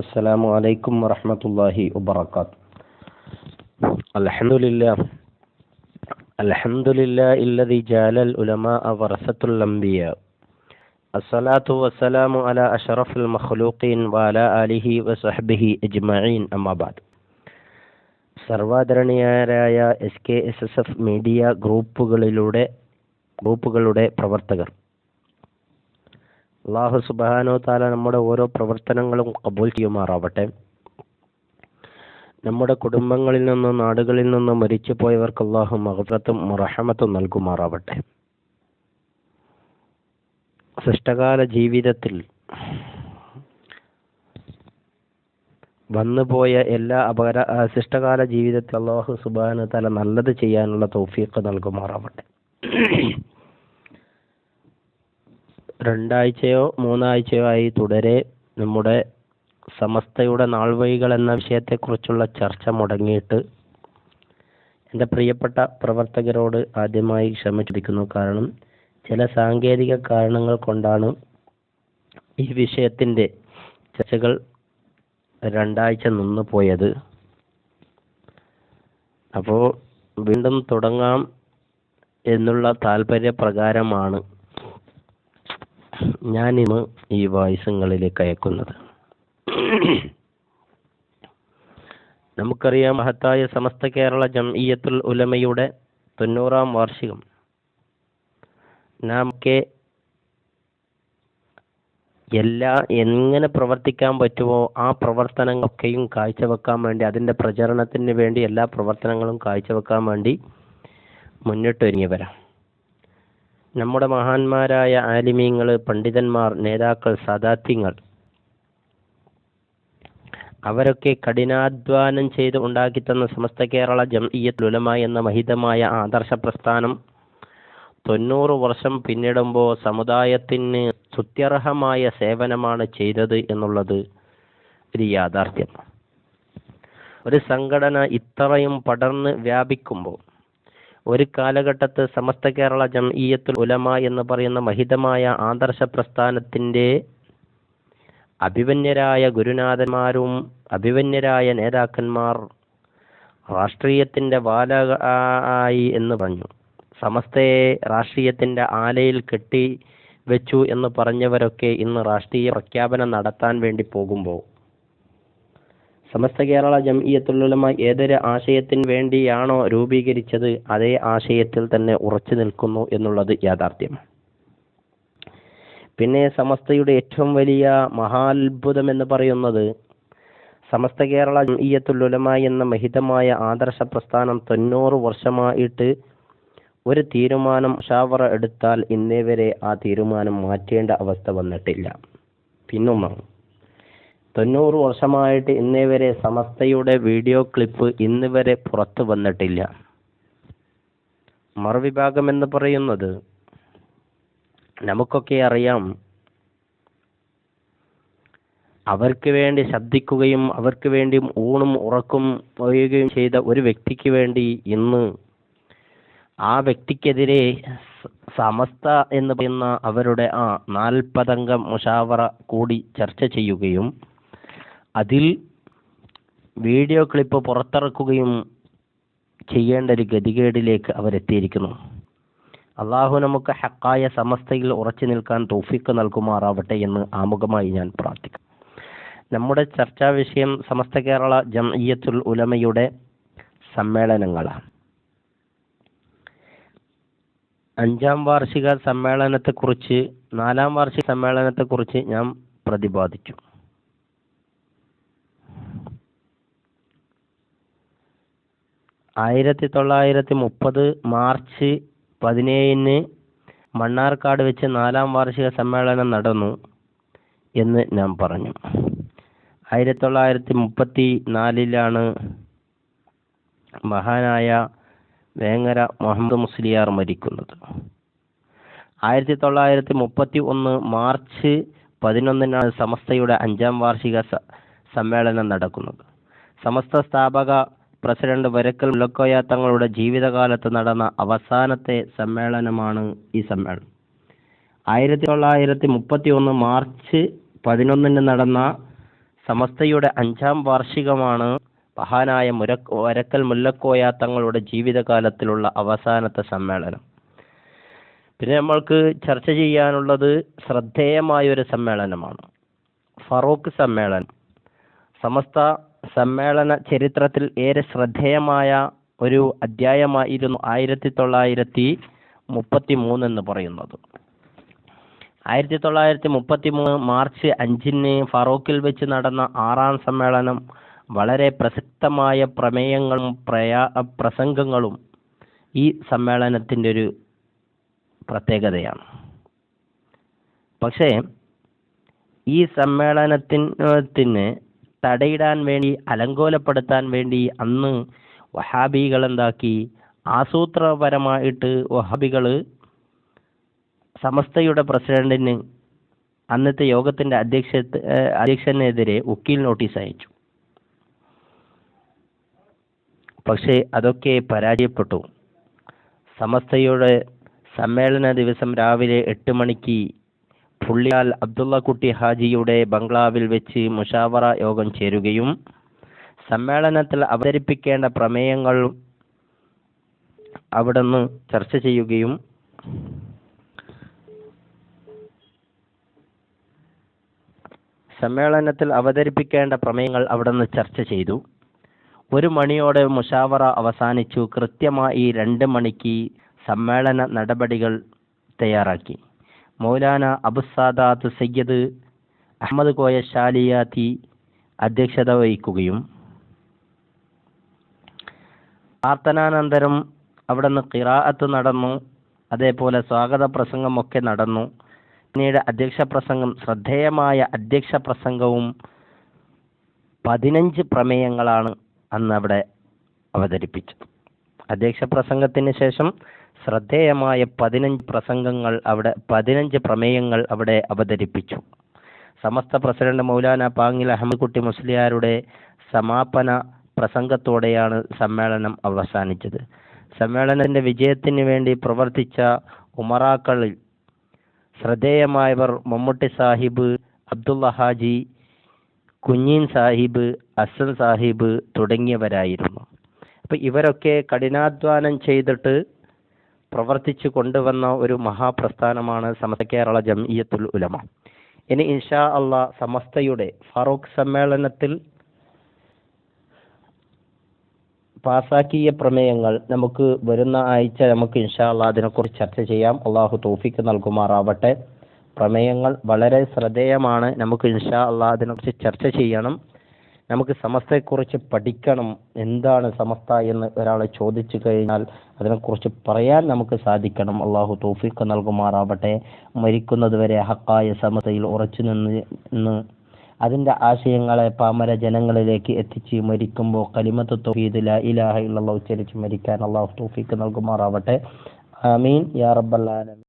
السلام عليكم ورحمة الله وبركاته. الحمد لله الذي جعل العلماء ورثة الأنبياء. الصلاة والسلام على أشرف المخلوقين وعلى آله وصحبه أجمعين. أما بعد. സർവാദരണീയരായ SKSSF media ഗ്രൂപ്പുകളുടെ പ്രവർത്തകർ, അല്ലാഹു സുബ്ഹാനഹു വ തആല നമ്മുടെ ഓരോ പ്രവർത്തനങ്ങളും കബൂൽ ചെയ്യുമാറാവട്ടെ. നമ്മുടെ കുടുംബങ്ങളിൽ നിന്നും നാടുകളിൽ നിന്നും മരിച്ചു പോയവർക്ക് അല്ലാഹു മഗ്ഫിറത്തും റഹ്മത്തും നൽകുമാറാവട്ടെ. സൃഷ്ടകാല ജീവിതത്തിൽ വന്നുപോയ എല്ലാ സൃഷ്ടകാല ജീവിതത്തിൽ അല്ലാഹു സുബ്ഹാനഹു വ തആല നല്ലത് ചെയ്യാനുള്ള തൗഫീഖ് നൽകുമാറാവട്ടെ. 2 ആഴ്ചയോ 3 ആഴ്ചയോ ആയി തുടരെ നമ്മുടെ സമസ്തയുടെ നാൾവഴികൾ എന്ന വിഷയത്തെക്കുറിച്ചുള്ള ചർച്ച മുടങ്ങിയിട്ട് എൻ്റെ പ്രിയപ്പെട്ട പ്രവർത്തകരോട് ആദ്യമായി ക്ഷമ ചോദിക്കുന്നു. കാരണം ചില സാങ്കേതിക കാരണങ്ങൾ കൊണ്ടാണ് ഈ വിഷയത്തിൻ്റെ ചർച്ചകൾ 2 ആഴ്ച നിന്നു പോയത്. അപ്പോൾ വീണ്ടും തുടങ്ങാം എന്നുള്ള താല്പര്യപ്രകാരമാണ് ഞാനിന്ന് ഈ വോയിസുകളിലേക്ക് അയക്കുന്നത്. നമുക്കറിയാം, മഹത്തായ സമസ്ത കേരള ജംഇയ്യത്തുൽ ഉലമയുടെ 90-ാം വാർഷികം നാം എങ്ങനെ പ്രവർത്തിക്കാൻ പറ്റുമോ ആ പ്രവർത്തനങ്ങളൊക്കെയും കാഴ്ചവെക്കാൻ വേണ്ടി, അതിൻ്റെ പ്രചരണത്തിന് വേണ്ടി എല്ലാ പ്രവർത്തനങ്ങളും കാഴ്ചവെക്കാൻ വേണ്ടി മുന്നിട്ടൊരുങ്ങിയവരാണ്. നമ്മുടെ മഹാന്മാരായ ആലിമീങ്ങൾ, പണ്ഡിതന്മാർ, നേതാക്കൾ, സാദാത്യങ്ങൾ അവരൊക്കെ കഠിനാധ്വാനം ചെയ്ത് ഉണ്ടാക്കിത്തന്ന സമസ്ത കേരള ജംഇയ്യത്തുൽ ഉലമ എന്ന മഹിതമായ ആദർശ പ്രസ്ഥാനം 90 വർഷം പിന്നിടുമ്പോൾ സമുദായത്തിന് സ്തുത്യർഹമായ സേവനമാണ് ചെയ്തത് എന്നുള്ളത് ഒരു യാഥാർത്ഥ്യം. ഒരു സംഘടന ഇത്രയും പടർന്ന് വ്യാപിക്കുമ്പോൾ, ഒരു കാലഘട്ടത്ത് സമസ്ത കേരള ജംഇയ്യത്തുൽ ഉലമ എന്ന് പറയുന്ന മഹിതമായ ആദർശ പ്രസ്ഥാനത്തിൻ്റെ അഭിവന്യരായ ഗുരുനാഥന്മാരും അഭിവന്യരായ നേതാക്കന്മാർ രാഷ്ട്രീയത്തിൻ്റെ വാലായി എന്ന് പറഞ്ഞു. സമസ്തയെ രാഷ്ട്രീയത്തിൻ്റെ ആലയിൽ കെട്ടി വെച്ചു എന്ന് പറഞ്ഞവരൊക്കെ ഇന്ന് രാഷ്ട്രീയ പ്രഖ്യാപനം നടത്താൻ വേണ്ടി പോകുമ്പോൾ, സമസ്ത കേരള ജംഇയ്യത്തുൽ ഉലമ ഏതൊരു ആശയത്തിന് വേണ്ടിയാണോ രൂപീകരിച്ചത് അതേ ആശയത്തിൽ തന്നെ ഉറച്ചു നിൽക്കുന്നു എന്നുള്ളത് യാഥാർത്ഥ്യം. പിന്നെ സമസ്തയുടെ ഏറ്റവും വലിയ മഹാത്ഭുതം എന്ന് പറയുന്നത്, സമസ്ത കേരള ജംഇയ്യത്തുൽ ഉലമ എന്ന മഹിതമായ ആദർശ പ്രസ്ഥാനം 90 വർഷമായിട്ട് ഒരു തീരുമാനം മുശാവറ എടുത്താൽ ഇന്നേ വരെ ആ തീരുമാനം മാറ്റേണ്ട അവസ്ഥ വന്നിട്ടില്ല. പിന്നൊന്നാണ്, 90 വർഷമായിട്ട് ഇന്നേ വരെ സമസ്തയുടെ വീഡിയോ ക്ലിപ്പ് ഇന്ന് വരെ പുറത്തു വന്നിട്ടില്ല. മറുവിഭാഗം എന്ന് പറയുന്നത്, നമുക്കൊക്കെ അറിയാം, അവർക്ക് വേണ്ടി ശബ്ദിക്കുകയും അവർക്ക് വേണ്ടി ഊണും ഉറക്കും ഒഴുകുകയും ചെയ്ത ഒരു വ്യക്തിക്ക് വേണ്ടി ഇന്ന് ആ വ്യക്തിക്കെതിരെ സമസ്ത എന്ന് പറയുന്ന അവരുടെ 40 അംഗ മുശാവറ കൂടി ചർച്ച ചെയ്യുകയും അതിൽ വീഡിയോ ക്ലിപ്പ് പുറത്തിറക്കുകയും ചെയ്യേണ്ട ഒരു ഗതികേടിലേക്ക് അവരെത്തിയിരിക്കുന്നു. അള്ളാഹു നമുക്ക് ഹക്കായ സമസ്തയിൽ ഉറച്ചു നിൽക്കാൻ തൗഫീഖ് നൽകുമാറാവട്ടെ എന്ന് ആമുഖമായി ഞാൻ പ്രാർത്ഥിക്കുന്നു. നമ്മുടെ ചർച്ചാ വിഷയം സമസ്ത കേരള ജംഇയ്യത്തുൽ ഉലമയുടെ സമ്മേളനങ്ങളാണ്. 5-ാം വാർഷിക സമ്മേളനത്തെക്കുറിച്ച്, 4-ാം വാർഷിക സമ്മേളനത്തെക്കുറിച്ച് ഞാൻ പ്രതിപാദിച്ചു. മാർച്ച് 17 മണ്ണാർക്കാട് വെച്ച് 4-ാം വാർഷിക സമ്മേളനം നടന്നു എന്ന് ഞാൻ പറഞ്ഞു. 1934 മഹാനായ വേങ്ങര മുഹമ്മദ് മുസ്ലിയാർ മരിക്കുന്നത്. 1931 മാർച്ച് 11 സമസ്തയുടെ 5-ാം വാർഷിക സമ്മേളനം നടക്കുന്നത്. സമസ്ത സ്ഥാപക പ്രസിഡന്റ് വരക്കൽ മുല്ലക്കോയ തങ്ങളുടെ ജീവിതകാലത്ത് നടന്ന അവസാനത്തെ സമ്മേളനമാണ് ഈ സമ്മേളനം. 1931 മാർച്ച് 11 നടന്ന സമസ്തയുടെ 5-ാം വാർഷികമാണ് മഹാനായ വരക്കൽ മുല്ലക്കോയ തങ്ങളുടെ ജീവിതകാലത്തിലുള്ള അവസാനത്തെ സമ്മേളനം. പിന്നെ നമ്മൾക്ക് ചർച്ച ചെയ്യാനുള്ളത് ശ്രദ്ധേയമായൊരു സമ്മേളനമാണ് ഫറൂഖ് സമ്മേളനം. സമസ്ത സമ്മേളന ചരിത്രത്തിൽ ഏറെ ശ്രദ്ധേയമായ ഒരു അധ്യായമായിരുന്നു 1933 എന്ന് പറയുന്നത്. 1933 മാർച്ച് 5-ന് ഫറൂഖിൽ വെച്ച് നടന്ന 6-ാം സമ്മേളനം വളരെ പ്രസക്തമായ പ്രമേയങ്ങളും പ്രസംഗങ്ങളും ഈ സമ്മേളനത്തിൻ്റെ ഒരു പ്രത്യേകതയാണ്. പക്ഷേ ഈ സമ്മേളനത്തിന് തടയിടാൻ വേണ്ടി, അലങ്കോലപ്പെടുത്താൻ വേണ്ടി അന്ന് വഹാബികൾ എന്താക്കി, ആസൂത്രപരമായിട്ട് വഹാബികൾ സമസ്തയുടെ പ്രസിഡന്റിന്, അന്നത്തെ യോഗത്തിന്റെ അധ്യക്ഷനെതിരെ വക്കീൽ നോട്ടീസ് അയച്ചു. പക്ഷേ അതൊക്കെ പരാജയപ്പെട്ടു. സമസ്തയുടെ സമ്മേളന ദിവസം രാവിലെ 8 മണിക്ക് പുള്ളിയാൽ അബ്ദുള്ള കുട്ടി ഹാജിയുടെ ബംഗ്ലാവിൽ വെച്ച് മുഷാവറ യോഗം ചേരുകയും സമ്മേളനത്തിൽ അവതരിപ്പിക്കേണ്ട പ്രമേയങ്ങൾ അവിടുന്ന് ചർച്ച ചെയ്യുകയും ചർച്ച ചെയ്തു. 1 മണിയോടെ മുഷാവറ അവസാനിച്ചു. കൃത്യമായി 2 മണിക്ക് സമ്മേളന നടപടികൾ തയ്യാറാക്കി. മൗലാന അബുസാദാത്ത് സയ്യിദ് അഹമ്മദ് കോയ ഷാലിയാത്തി അധ്യക്ഷത വഹിക്കുകയും പ്രാർത്ഥനാനന്തരം അവിടുന്ന് ഖിറാഅത്ത് നടന്നു. അതേപോലെ സ്വാഗത പ്രസംഗമൊക്കെ നടന്നു. പിന്നീട് ശ്രദ്ധേയമായ അധ്യക്ഷ പ്രസംഗവും 15 പ്രമേയങ്ങളാണ് അന്ന് അവിടെ അവതരിപ്പിച്ചത്. അധ്യക്ഷ പ്രസംഗത്തിന് ശേഷം ശ്രദ്ധേയമായ 15 പ്രമേയങ്ങൾ അവിടെ അവതരിപ്പിച്ചു. സമസ്ത പ്രസിഡന്റ് മൗലാന പാങ്ങിൽ അഹമ്മദ് കുട്ടി മുസ്ലിയാരുടെ സമാപന പ്രസംഗത്തോടെയാണ് സമ്മേളനം അവസാനിച്ചത്. സമ്മേളനത്തിന്റെ വിജയത്തിന് വേണ്ടി പ്രവർത്തിച്ച ഉമറാക്കളിൽ ശ്രദ്ധേയമായവർ മമ്മൂട്ടി സാഹിബ്, അബ്ദുള്ള ഹാജി, കുഞ്ഞീൻ സാഹിബ്, ഹസൻ സാഹിബ് തുടങ്ങിയവരായിരുന്നു. അപ്പം ഇവരൊക്കെ കഠിനാധ്വാനം ചെയ്തിട്ട് പ്രവർത്തിച്ചു കൊണ്ടുവന്ന ഒരു മഹാപ്രസ്ഥാനമാണ് സമസ്ത കേരള ജംഇയ്യത്തുൽ ഉലമ. ഇനി ഇൻഷാ അള്ളാഹ് സമസ്തയുടെ ഫറൂഖ് സമ്മേളനത്തിൽ പാസാക്കിയ പ്രമേയങ്ങൾ നമുക്ക് വരുന്ന ആഴ്ച ഇൻഷാ അള്ളാഹ് അതിനെക്കുറിച്ച് ചർച്ച ചെയ്യാം. അള്ളാഹു തൗഫീഖ് നൽകുമാറാവട്ടെ. പ്രമേയങ്ങൾ വളരെ ശ്രദ്ധേയമാണ്. നമുക്ക് ഇൻഷാ അള്ളാഹ് അതിനെക്കുറിച്ച് ചർച്ച ചെയ്യണം. നമുക്ക് സമസ്തയെക്കുറിച്ച് പഠിക്കണം. എന്താണ് സമസ്ത എന്ന് ഒരാളെ ചോദിച്ചു കഴിഞ്ഞാൽ അതിനെക്കുറിച്ച് പറയാൻ നമുക്ക് സാധിക്കണം. അള്ളാഹു തൗഫീഖ് നൽകുമാറാവട്ടെ. മരിക്കുന്നത് വരെ ഹക്കായ സമസ്തയിൽ ഉറച്ചു നിന്ന് അതിൻ്റെ ആശയങ്ങളെ പാമര ജനങ്ങളിലേക്ക് എത്തിച്ച് മരിക്കുമ്പോൾ കലിമത്ത് തൗഹീദ് ലാ ഇലാഹ ഇല്ലല്ലാഹ് ഉച്ചരിച്ച് മരിക്കാൻ അള്ളാഹു തൗഫീഖ് നൽകുമാറാവട്ടെ. ആമീൻ യാ റബ്ബൽ ആലമീൻ.